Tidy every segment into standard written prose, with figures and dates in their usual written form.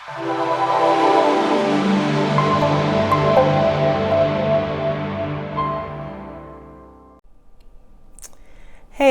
Hey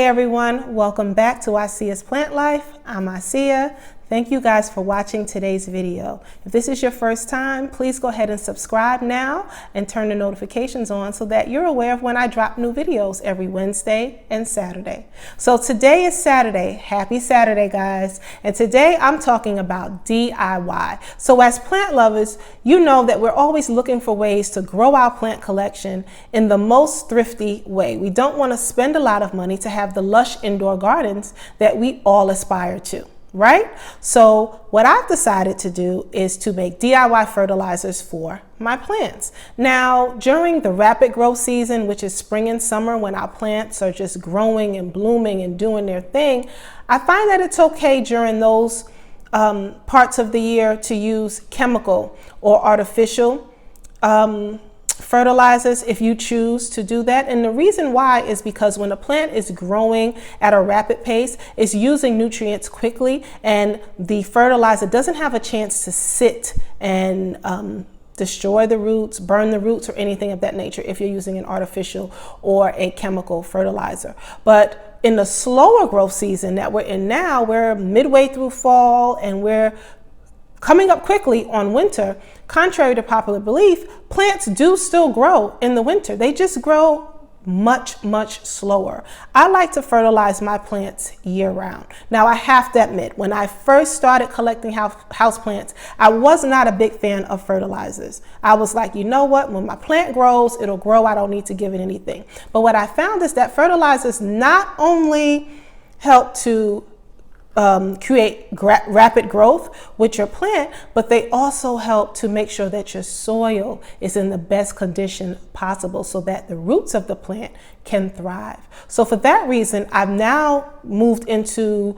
everyone, welcome back to Asiyah's Plant Life. I'm Asiyah. Thank you guys for watching today's video. If this is your first time, please go ahead and subscribe now and turn the notifications on so that you're aware of when I drop new videos every Wednesday and Saturday. So today is Saturday. Happy Saturday, guys. And today I'm talking about DIY. So as plant lovers, you know that we're always looking for ways to grow our plant collection in the most thrifty way. We don't want to spend a lot of money to have the lush indoor gardens that we all aspire to. Right? So what I've decided to do is to make DIY fertilizers for my plants. Now, during the rapid growth season, which is spring and summer, when our plants are just growing and blooming and doing their thing, I find that it's okay during those parts of the year to use chemical or artificial fertilizers if you choose to do that. And the reason why is because when a plant is growing at a rapid pace, it's using nutrients quickly, and the fertilizer doesn't have a chance to sit and destroy the roots, burn the roots, or anything of that nature if you're using an artificial or a chemical fertilizer. But in the slower growth season that we're in now, we're midway through fall and we're coming up quickly on winter. Contrary to popular belief, plants do still grow in the winter. They just grow much, much slower. I like to fertilize my plants year round. Now, I have to admit, when I first started collecting house plants, I was not a big fan of fertilizers. I was like, you know what? When my plant grows, it'll grow. I don't need to give it anything. But what I found is that fertilizers not only help to create rapid growth with your plant, but they also help to make sure that your soil is in the best condition possible so that the roots of the plant can thrive. So for that reason, I've now moved into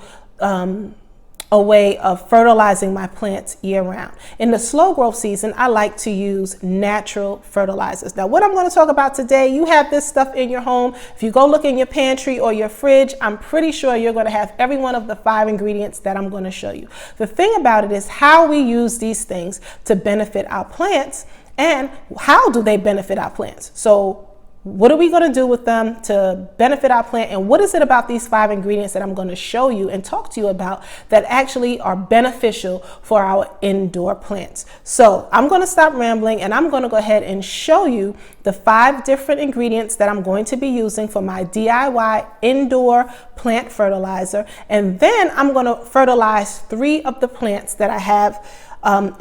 a way of fertilizing my plants year round. In the slow growth season, I like to use natural fertilizers. Now, what I'm going to talk about today, you have this stuff in your home. If you go look in your pantry or your fridge, I'm pretty sure you're going to have every one of the 5 ingredients that I'm going to show you. The thing about it is how we use these things to benefit our plants, and how do they benefit our plants? So what are we going to do with them to benefit our plant? And what is it about these 5 ingredients that I'm going to show you and talk to you about that actually are beneficial for our indoor plants? So I'm going to stop rambling and I'm going to go ahead and show you the 5 different ingredients that I'm going to be using for my DIY indoor plant fertilizer. And then I'm going to fertilize 3 of the plants that I have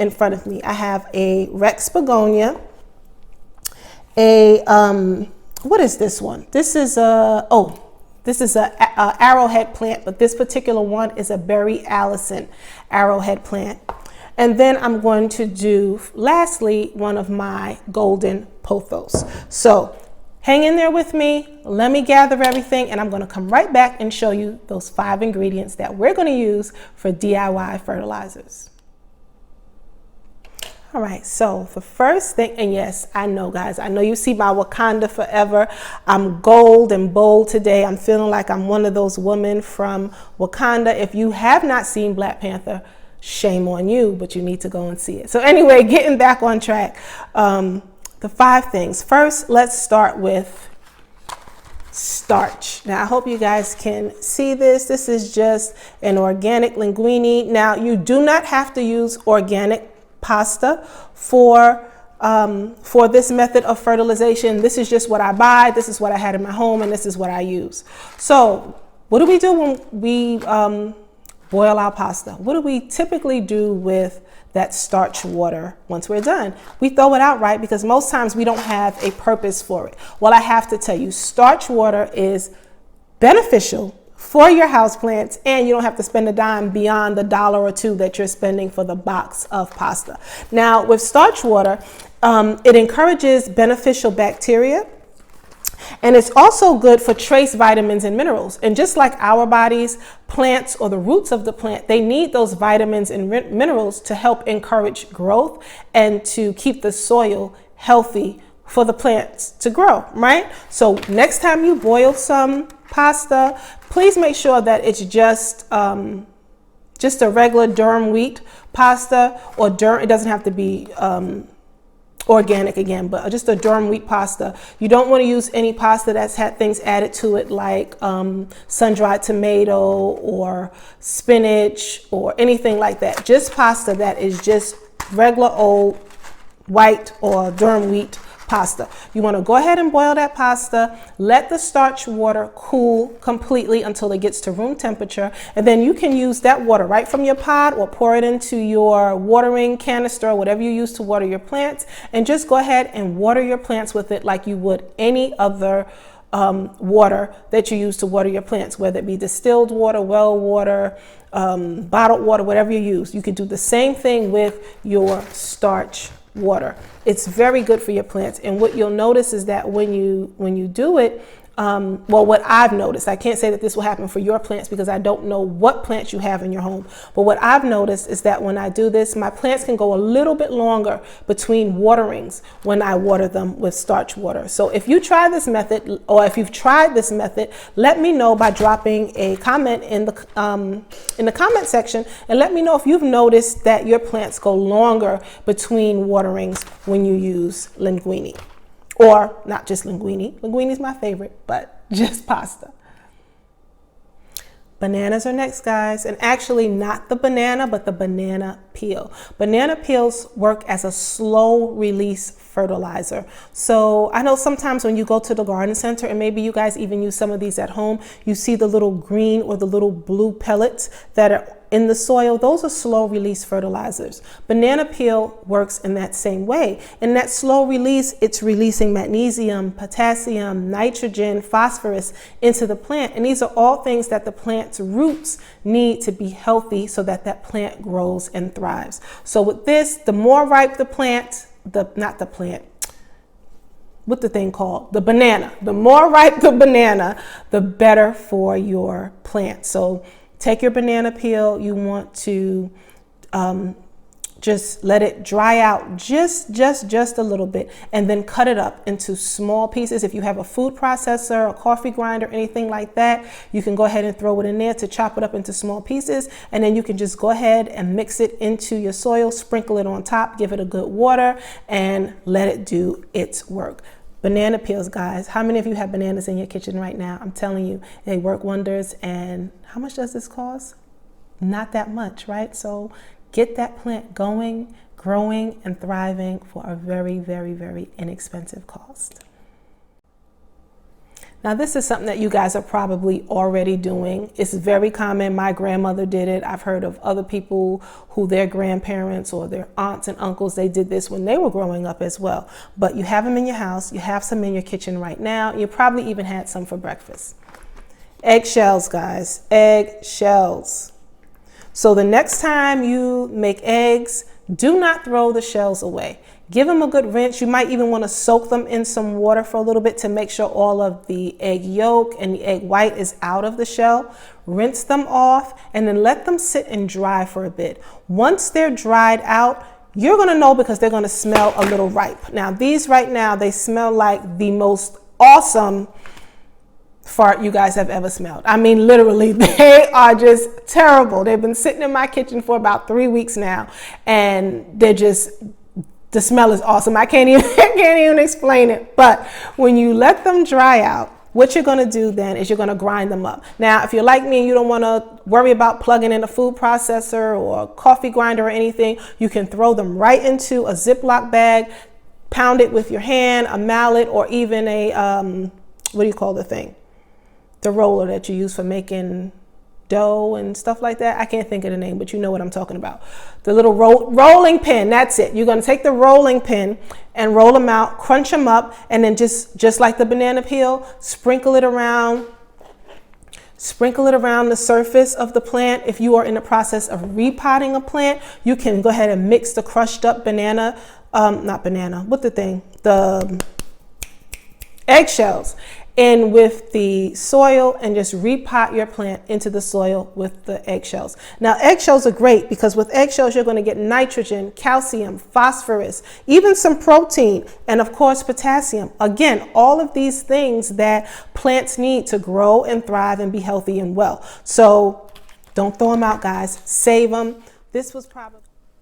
in front of me. I have a Rex begonia, what is this one? This is a arrowhead plant, but this particular one is a Berry Allison arrowhead plant. And then I'm going to do, lastly, one of my golden pothos. So hang in there with me. Let me gather everything, and I'm going to come right back and show you those 5 ingredients that we're going to use for DIY fertilizers. All right, so the first thing, and yes, I know, guys, I know you see my Wakanda forever. I'm gold and bold today. I'm feeling like I'm one of those women from Wakanda. If you have not seen Black Panther, shame on you, but you need to go and see it. So anyway, getting back on track, the 5 things. First, let's start with starch. Now, I hope you guys can see this. This is just an organic linguine. Now, you do not have to use organic pasta for this method of fertilization. This is just what I buy. This is what I had in my home, and this is what I use. So what do we do when we boil our pasta? What do we typically do with that starch water once we're done? We throw it out, right? Because most times we don't have a purpose for it. Well, I have to tell you, starch water is beneficial for your houseplants, and you don't have to spend a dime beyond the $1 or $2 that you're spending for the box of pasta. Now, with starch water, it encourages beneficial bacteria, and it's also good for trace vitamins and minerals. And just like our bodies, plants or the roots of the plant, they need those vitamins and minerals to help encourage growth and to keep the soil healthy for the plants to grow, right? So next time you boil some pasta, please make sure that it's just a regular durum wheat pasta or durum. It doesn't have to be organic again, but just a durum wheat pasta. You don't want to use any pasta that's had things added to it like sun-dried tomato or spinach or anything like that. Just pasta that is just regular old white or durum wheat pasta. You want to go ahead and boil that pasta, let the starch water cool completely until it gets to room temperature, and then you can use that water right from your pot or pour it into your watering canister, whatever you use to water your plants, and just go ahead and water your plants with it like you would any other water that you use to water your plants, whether it be distilled water, well water, bottled water, whatever you use. You can do the same thing with your starch water. It's very good for your plants, and what you'll notice is that when you do it, well, what I've noticed, I can't say that this will happen for your plants because I don't know what plants you have in your home, but what I've noticed is that when I do this, my plants can go a little bit longer between waterings when I water them with starch water. So if you try this method, or if you've tried this method, let me know by dropping a comment in the comment section, and let me know if you've noticed that your plants go longer between waterings when you use linguine. Or not just linguine. Linguine is my favorite, but just pasta. Bananas are next, guys, and actually not the banana, but the banana peel. Banana peels work as a slow release fertilizer. So I know sometimes when you go to the garden center, and maybe you guys even use some of these at home, you see the little green or the little blue pellets that are in the soil. Those are slow release fertilizers. Banana peel works in that same way. In that slow release, it's releasing magnesium, potassium, nitrogen, phosphorus into the plant. And these are all things that the plant's roots need to be healthy so that that plant grows and thrives. So with this, the more ripe the plant, the banana. The more ripe the banana, the better for your plant. So take your banana peel. You want to just let it dry out just a little bit, and then cut it up into small pieces. If you have a food processor, a coffee grinder, anything like that, you can go ahead and throw it in there to chop it up into small pieces, and then you can just go ahead and mix it into your soil, sprinkle it on top, give it a good water, and let it do its work. Banana peels, guys. How many of you have bananas in your kitchen right now? I'm telling you, they work wonders. And how much does this cost? Not that much, right? So get that plant going, growing, and thriving for a very, very, very inexpensive cost. Now, this is something that you guys are probably already doing. It's very common. My grandmother did it. I've heard of other people who their grandparents or their aunts and uncles, they did this when they were growing up as well. But you have them in your house. You have some in your kitchen right now. You probably even had some for breakfast. Eggshells, guys. Eggshells. So the next time you make eggs, do not throw the shells away. Give them a good rinse. You might even want to soak them in some water for a little bit to make sure all of the egg yolk and the egg white is out of the shell. Rinse them off and then let them sit and dry for a bit. Once they're dried out, you're going to know because they're going to smell a little ripe. Now, these right now, they smell like the most awesome fart you guys have ever smelled. I mean, literally, they are just terrible. They've been sitting in my kitchen for about 3 weeks now, and they're just, the smell is awesome. I can't even explain it. But when you let them dry out, what you're going to do then is you're going to grind them up. Now, if you're like me and you don't want to worry about plugging in a food processor or a coffee grinder or anything, you can throw them right into a Ziploc bag, pound it with your hand, a mallet, or even a, what do you call the thing? The roller that you use for making dough and stuff like that. I can't think of the name, but you know what I'm talking about. The little rolling pin, that's it. You're going to take the rolling pin and roll them out, crunch them up, and then just like the banana peel, sprinkle it around the surface of the plant. If you are in the process of repotting a plant, you can go ahead and mix the crushed up banana, the eggshells in with the soil and just repot your plant into the soil with the eggshells. Now, eggshells are great because with eggshells, you're going to get nitrogen, calcium, phosphorus, even some protein, and of course, potassium. Again, all of these things that plants need to grow and thrive and be healthy and well. So don't throw them out, guys. Save them. This was probably...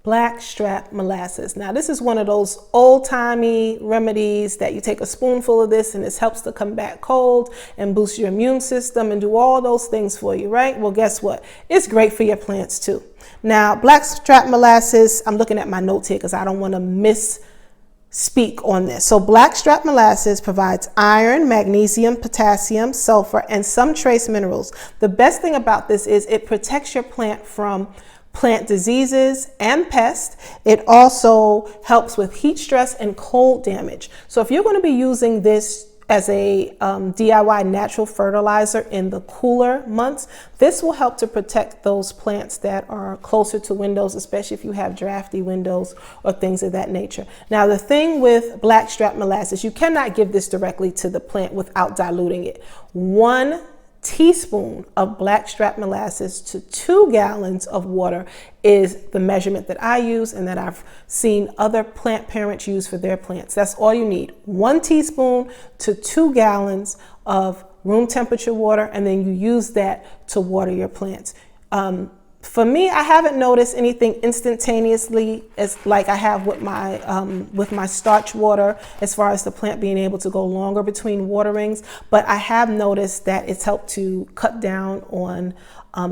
Blackstrap molasses. Now this is one of those old-timey remedies that you take a spoonful of this and this helps to combat cold and boost your immune system and do all those things for you, right? Well, guess what? It's great for your plants too. Now, blackstrap molasses, I'm looking at my notes here because I don't want to misspeak on this. So blackstrap molasses provides iron, magnesium, potassium, sulfur, and some trace minerals. The best thing about this is it protects your plant from plant diseases and pests. It also helps with heat stress and cold damage. So if you're going to be using this as a DIY natural fertilizer in the cooler months, this will help to protect those plants that are closer to windows, especially if you have drafty windows or things of that nature. Now, the thing with blackstrap molasses, you cannot give this directly to the plant without diluting it. 1 teaspoon of blackstrap molasses to 2 gallons of water is the measurement that I use and that I've seen other plant parents use for their plants. That's all you need. 1 teaspoon to 2 gallons of room temperature water, and then you use that to water your plants. For me, I haven't noticed anything instantaneously as like I have with my starch water as far as the plant being able to go longer between waterings, but I have noticed that it's helped to cut down on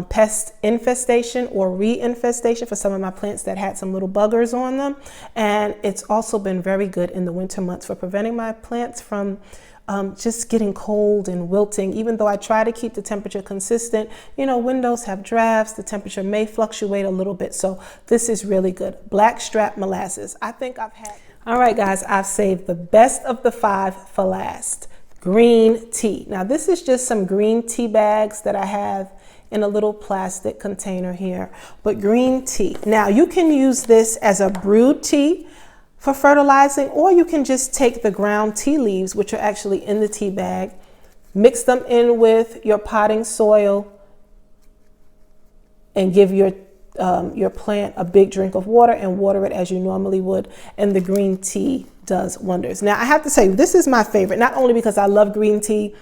pest infestation or reinfestation for some of my plants that had some little buggers on them. And it's also been very good in the winter months for preventing my plants from just getting cold and wilting. Even though I try to keep the temperature consistent, you know, windows have drafts, the temperature may fluctuate a little bit. So this is really good. Blackstrap molasses. I think I've had. All right, guys, I've saved the best of the 5 for last. Green tea. Now this is just some green tea bags that I have in a little plastic container here, but green tea. Now you can use this as a brewed tea for fertilizing, or you can just take the ground tea leaves, which are actually in the tea bag, mix them in with your potting soil, and give your plant a big drink of water and water it as you normally would. And the green tea does wonders. Now I have to say, this is my favorite, not only because I love green tea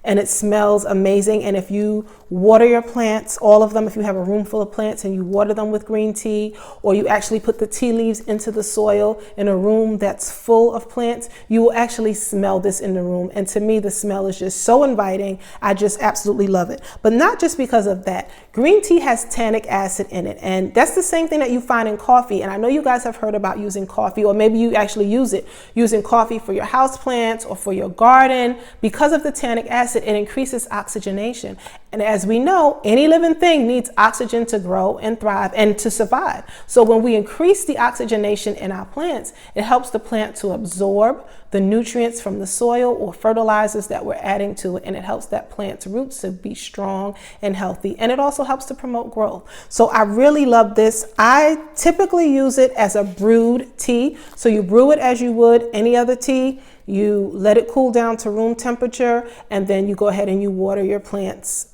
and it smells amazing. And if you water your plants, all of them, if you have a room full of plants and you water them with green tea, or you actually put the tea leaves into the soil in a room that's full of plants, you will actually smell this in the room. And to me, the smell is just so inviting. I just absolutely love it. But not just because of that. Green tea has tannic acid in it. And that's the same thing that you find in coffee. And I know you guys have heard about using coffee, or maybe you actually use it, using coffee for your house plants or for your garden. Because of the tannic acid, it increases oxygenation. And as we know, any living thing needs oxygen to grow and thrive and to survive. So when we increase the oxygenation in our plants, it helps the plant to absorb the nutrients from the soil or fertilizers that we're adding to it. And it helps that plant's roots to be strong and healthy. And it also helps to promote growth. So I really love this. I typically use it as a brewed tea. So you brew it as you would any other tea. You let it cool down to room temperature, and then you go ahead and you water your plants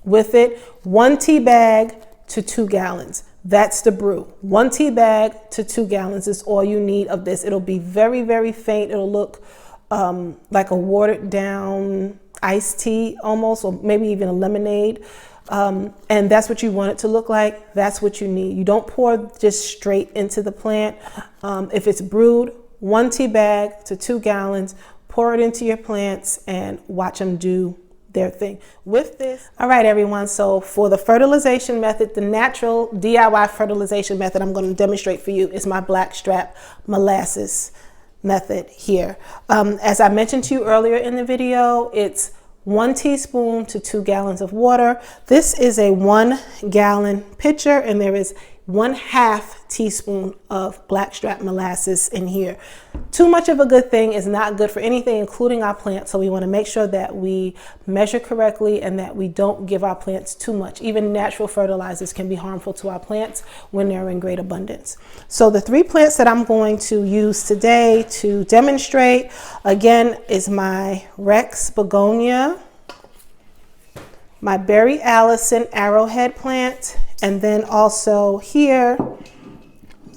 with it. 1 tea bag to 2 gallons. That's the brew. 1 tea bag to 2 gallons is all you need of this. It'll be very, very faint. It'll look like a watered down iced tea almost, or maybe even a lemonade. And that's what you want it to look like. That's what you need. You don't pour just straight into the plant. If it's brewed, 1 tea bag to 2 gallons, pour it into your plants and watch them do their thing with this. All right, everyone. So for the fertilization method, the natural DIY fertilization method I'm going to demonstrate for you is my blackstrap molasses method here. As I mentioned to you earlier in the video, it's 1 teaspoon to 2 gallons of water. This is a 1 gallon pitcher, and there is 1/2 teaspoon of blackstrap molasses in here. Too much of a good thing is not good for anything, including our plants. So we want to make sure that we measure correctly and that we don't give our plants too much. Even natural fertilizers can be harmful to our plants when they're in great abundance. So the 3 plants that I'm going to use today to demonstrate, again, is my Rex begonia, my Berry Allison arrowhead plant, and then also here,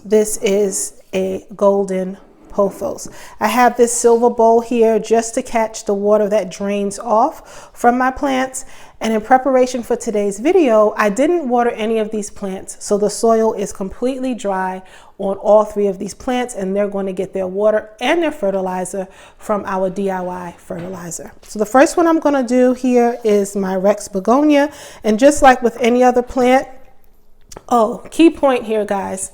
this is a golden pothos. I have this silver bowl here just to catch the water that drains off from my plants. And in preparation for today's video, I didn't water any of these plants. So the soil is completely dry on all 3 of these plants, and they're going to get their water and their fertilizer from our DIY fertilizer. So the first one I'm going to do here is my Rex begonia. And just like with any other plant, key point here, guys.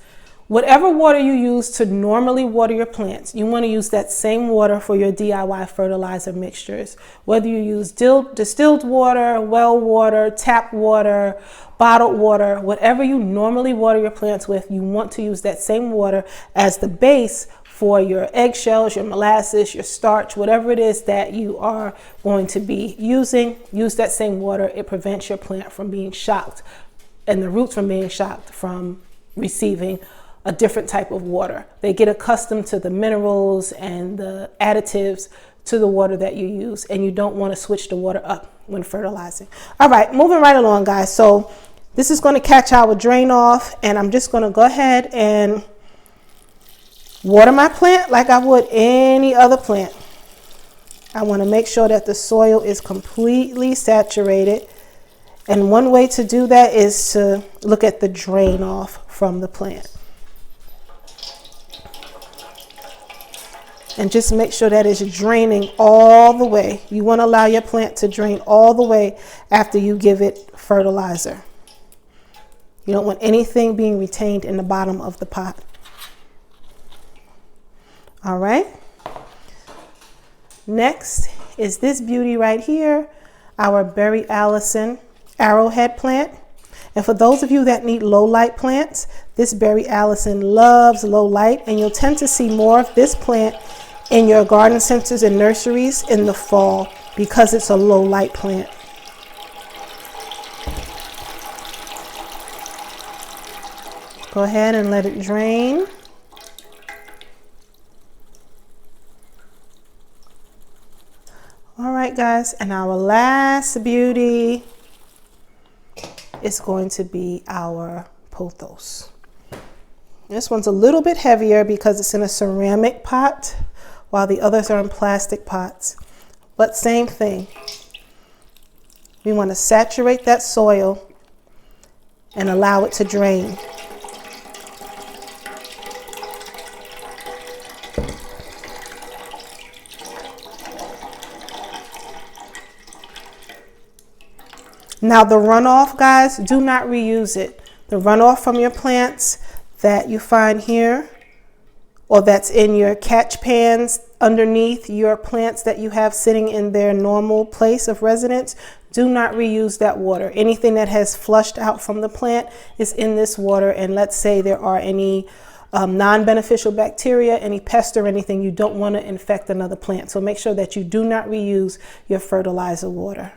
Whatever water you use to normally water your plants, you want to use that same water for your DIY fertilizer mixtures. Whether you use distilled water, well water, tap water, bottled water, whatever you normally water your plants with, you want to use that same water as the base for your eggshells, your molasses, your starch, whatever it is that you are going to be using. Use that same water. It prevents your plant from being shocked and the roots from being shocked from receiving a different type of water. They get accustomed to the minerals and the additives to the water that you use, and you don't want to switch the water up when fertilizing. All right, moving right along, guys. So this is going to catch our drain off, and I'm just going to go ahead and water my plant like I would any other plant. I want to make sure that the soil is completely saturated. And one way to do that is to look at the drain off from the plant. And just make sure that it's draining all the way. You want to allow your plant to drain all the way after you give it fertilizer. You don't want anything being retained in the bottom of the pot. All right. Next is this beauty right here, our Berry Allison arrowhead plant. And for those of you that need low light plants, this Berry Allison loves low light, and you'll tend to see more of this plant in your garden centers and nurseries in the fall because it's a low light plant. Go ahead and let it drain. All right, guys, and our last beauty is going to be our pothos. This one's a little bit heavier because it's in a ceramic pot, while the others are in plastic pots. But same thing. We want to saturate that soil and allow it to drain. Now the runoff, guys, do not reuse it. The runoff from your plants that you find here, or that's in your catch pans underneath your plants that you have sitting in their normal place of residence, do not reuse that water. Anything that has flushed out from the plant is in this water, and let's say there are any non-beneficial bacteria, any pests or anything, you don't want to infect another plant. So make sure that you do not reuse your fertilizer water.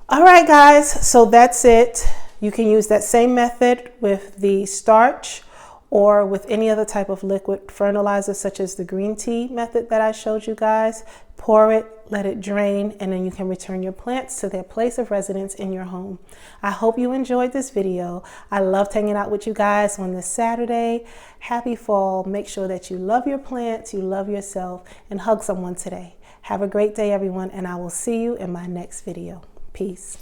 All right, guys, so that's it. You can use that same method with the starch or with any other type of liquid fertilizer, such as the green tea method that I showed you guys. Pour it, let it drain, and then you can return your plants to their place of residence in your home. I hope you enjoyed this video. I loved hanging out with you guys on this Saturday. Happy fall. Make sure that you love your plants, you love yourself, and hug someone today. Have a great day, everyone, and I will see you in my next video. Peace.